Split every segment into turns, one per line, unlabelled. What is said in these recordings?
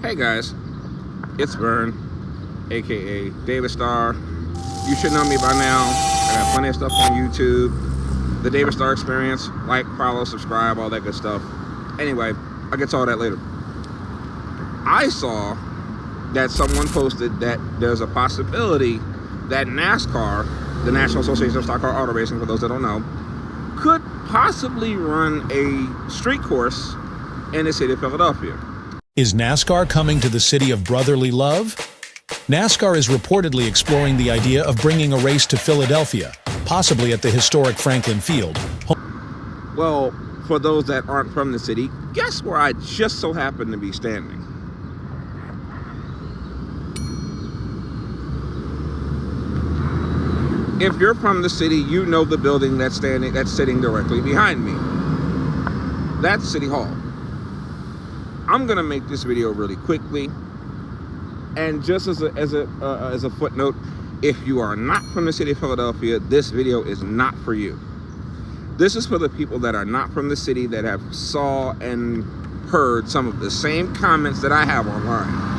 Hey guys, it's Vern, aka Davistar. You should know me by now. I got plenty of stuff on YouTube. The Davistar Experience. Like, follow, subscribe, all that good stuff. Anyway, I'll get to all that later. I saw that someone posted that there's a possibility that NASCAR, the National Association of Stock Car Auto Racing, for those that don't know, could possibly run a street course in the city of Philadelphia.
Is NASCAR coming to the city of brotherly love? NASCAR is reportedly exploring the idea of bringing a race to Philadelphia, possibly at the historic Franklin Field.
Well, for those that aren't from the city, guess where I just so happen to be standing? If you're from the city, you know the building that's sitting directly behind me. That's City Hall. I'm gonna make this video really quickly, and just as a footnote, if you are not from the city of Philadelphia, this video is not for you. This is for the people that are not from the city, that have saw and heard some of the same comments that I have online.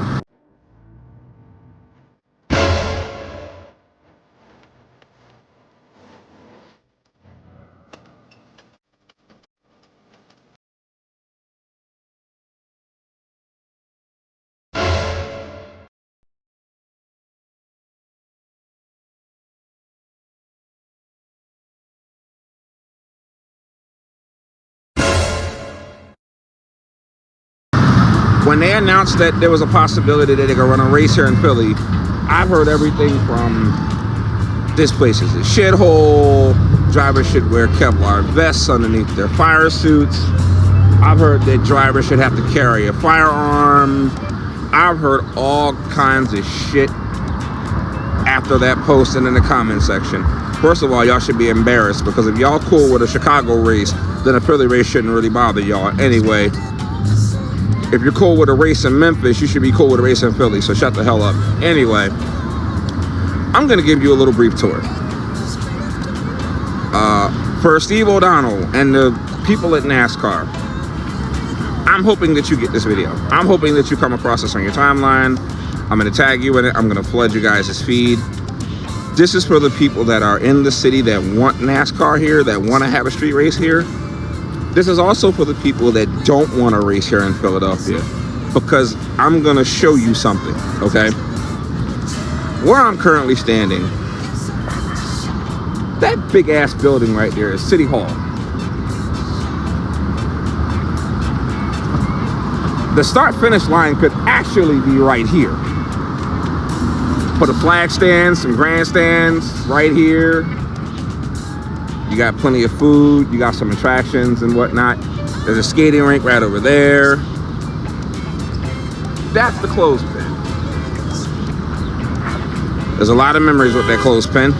When they announced that there was a possibility that they could run a race here in Philly, I've heard everything from this place is a shithole, drivers should wear Kevlar vests underneath their fire suits. I've heard that drivers should have to carry a firearm. I've heard all kinds of shit after that post and in the comment section. First of all, y'all should be embarrassed, because if y'all cool with a Chicago race, then a Philly race shouldn't really bother y'all anyway. If you're cool with a race in Memphis, you should be cool with a race in Philly, so shut the hell up. Anyway, I'm gonna give you a little brief tour. For Steve O'Donnell and the people at NASCAR, I'm hoping that you get this video. I'm hoping that you come across this on your timeline. I'm gonna tag you in it. I'm gonna flood you guys' feed. This is for the people that are in the city that want NASCAR here, that wanna have a street race here. This is also for the people that don't want to race here in Philadelphia, because I'm going to show you something, okay? Where I'm currently standing, that big ass building right there is City Hall. The start-finish line could actually be right here. Put a flag stand, some grandstands right here. You got plenty of food, you got some attractions and whatnot. There's a skating rink right over there. That's the clothespin. There's a lot of memories with that clothespin.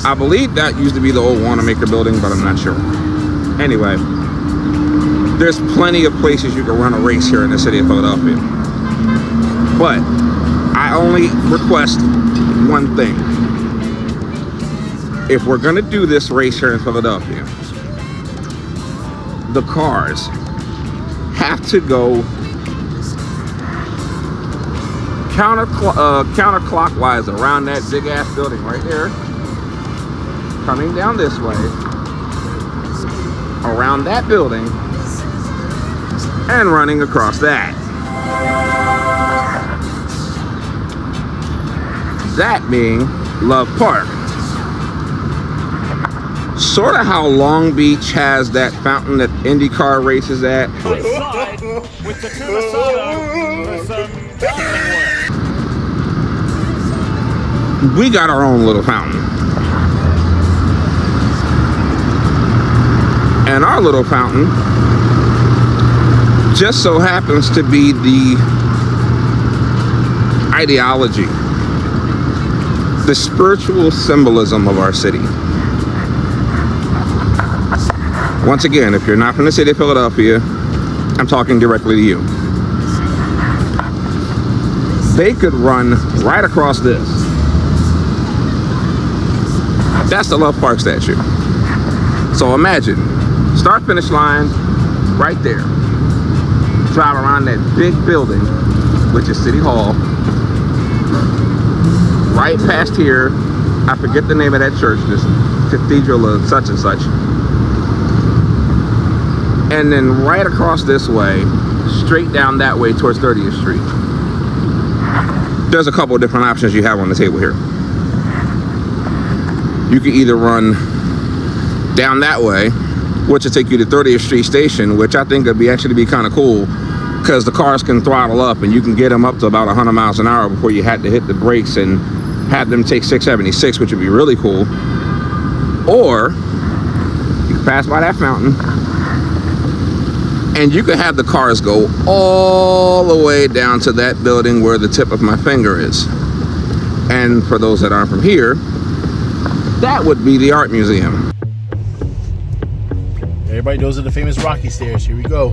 I believe that used to be the old Wanamaker building, but I'm not sure. Anyway, there's plenty of places you can run a race here in the city of Philadelphia. But I only request one thing. If we're gonna do this race here in Philadelphia, the cars have to go counterclockwise around that big ass building right there, coming down this way, around that building, and running across that. That being Love Park. Sort of how Long Beach has that fountain that IndyCar races at. We got our own little fountain. And our little fountain just so happens to be the ideology, the spiritual symbolism of our city. Once again, if you're not from the city of Philadelphia, I'm talking directly to you. They could run right across this. That's the Love Park statue. So imagine, start finish line right there. Drive around that big building which is City Hall. Right past here, I forget the name of that church, this cathedral of such and such. And then right across this way, straight down that way towards 30th Street. There's a couple of different options you have on the table here. You can either run down that way, which will take you to 30th Street Station, which I think would actually be kind of cool, because the cars can throttle up and you can get them up to about 100 miles an hour before you had to hit the brakes and have them take 676, which would be really cool. Or you can pass by that fountain and you can have the cars go all the way down to that building where the tip of my finger is. And for those that aren't from here, that would be the art museum.
Everybody knows of the famous Rocky Stairs. Here we go.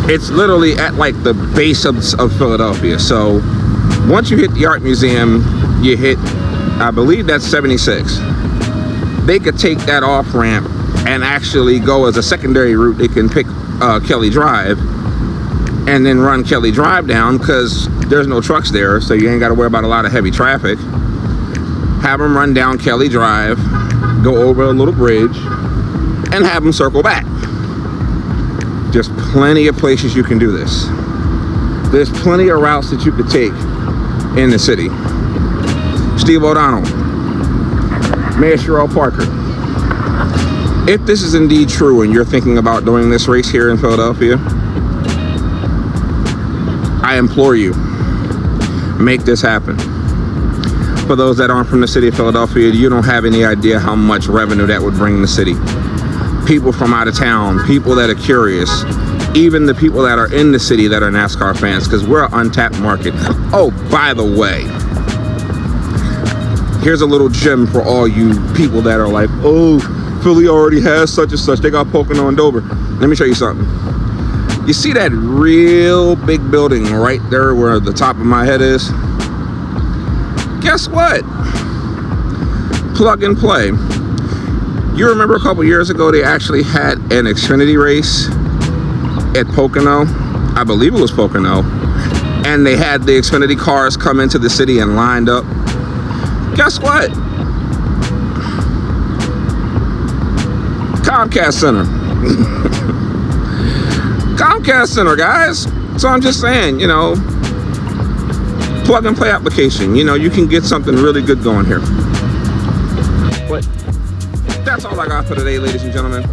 It's literally at like the base of Philadelphia. So once you hit the art museum, you hit, I believe that's 76. They could take that off ramp and actually go as a secondary route. They can pick Kelly Drive and then run Kelly Drive down, because there's no trucks there, so you ain't got to worry about a lot of heavy traffic. Have them run down Kelly Drive, go over a little bridge, and have them circle back. There's plenty of places you can do this. There's plenty of routes that you could take in the city. Steve O'Donnell, Mayor Sherelle Parker, if this is indeed true and you're thinking about doing this race here in Philadelphia, I implore you, make this happen. For those that aren't from the city of Philadelphia, you don't have any idea how much revenue that would bring the city. People from out of town, people that are curious, even the people that are in the city that are NASCAR fans, because we're an untapped market. Oh, by the way, here's a little gem for all you people that are like, oh, Philly already has such and such. They got Pocono and Dover. Let me show you something. You see that real big building right there where the top of my head is? Guess what? Plug and play. You remember a couple years ago they actually had an Xfinity race at Pocono? I believe it was Pocono. And they had the Xfinity cars come into the city and lined up. Guess what? Comcast Center. Comcast Center, guys. So I'm just saying, you know, plug and play application. You know, you can get something really good going here. But that's all I got for today, ladies and gentlemen.